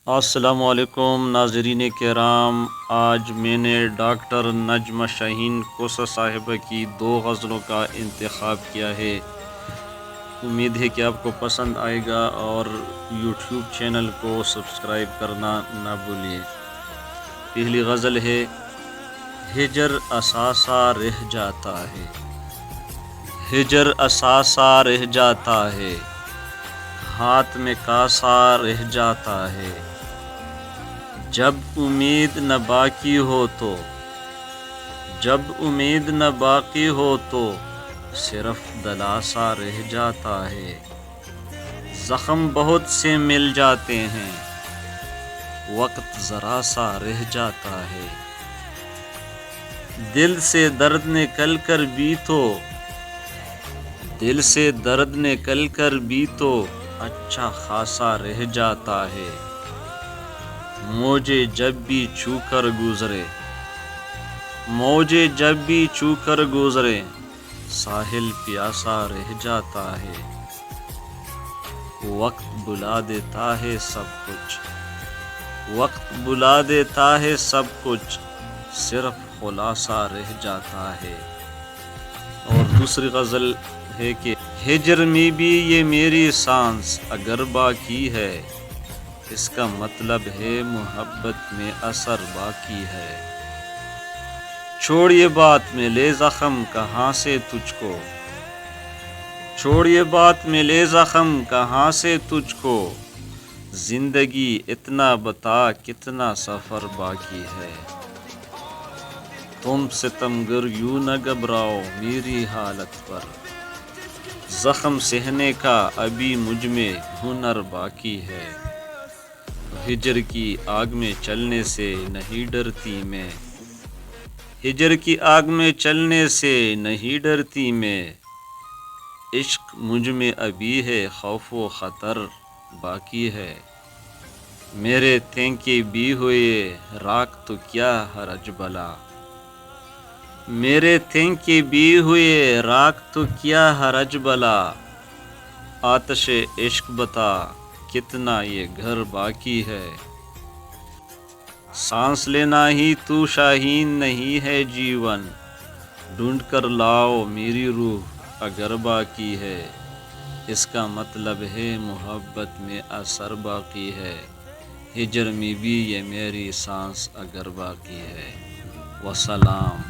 السلام علیکم ناظرین کرام، آج میں نے ڈاکٹر نجمہ شاہین کوسہ صاحبہ کی 2 غزلوں کا انتخاب کیا ہے۔ امید ہے کہ آپ کو پسند آئے گا اور یوٹیوب چینل کو سبسکرائب کرنا نہ بھولیں۔ پہلی غزل ہے: ہجر اثاثہ رہ جاتا ہے، ہجر اثاثہ رہ جاتا ہے، ہاتھ میں کاسہ رہ جاتا ہے، جب امید نہ باقی ہو تو، جب امید نہ باقی ہو تو صرف دلاسا رہ جاتا ہے، زخم بہت سے مل جاتے ہیں، وقت ذرا سا رہ جاتا ہے، دل سے درد نکل کر بھی تو، دل سے درد نکل کر بھی تو اچھا خاصا رہ جاتا ہے، موجے جب بھی چھو کر گزرے، موجے جب بھی چھو کر گزرے ساحل پیاسا رہ جاتا ہے، وقت بلا دیتا ہے سب کچھ، وقت بلا دیتا ہے سب کچھ، صرف خلاصہ رہ جاتا ہے۔ اور دوسری غزل ہے کہ ہجر میں بھی یہ میری سانس اگر باقی ہے، اس کا مطلب ہے محبت میں اثر باقی ہے، چھوڑ یہ بات میں لے زخم کہاں سے تجھ کو، چھوڑ یہ بات میں لے زخم کہاں سے تجھ کو، زندگی اتنا بتا کتنا سفر باقی ہے، تم ستمگر یوں نہ گھبراؤ میری حالت پر، زخم سہنے کا ابھی مجھ میں ہنر باقی ہے، ہجر کی آگ میں چلنے سے نہیں ڈرتی میں، ہجر کی آگ میں چلنے سے نہیں ڈرتی میں، عشق مجھ میں ابھی ہے خوف و خطر باقی ہے، میرے تھینکے بھی ہوئے راکھ تو کیا حرج بلا، میرے تھینکے بھی ہوئے راکھ تو کیا حرج بلا، آتش عشق بتا کتنا یہ گھر باقی ہے، سانس لینا ہی تو شاہین نہیں ہے جیون، ڈھونڈ کر لاؤ میری روح اگر باقی ہے، اس کا مطلب ہے محبت میں اثر باقی ہے، ہجر میں بھی یہ میری سانس اگر باقی ہے۔ وسلام۔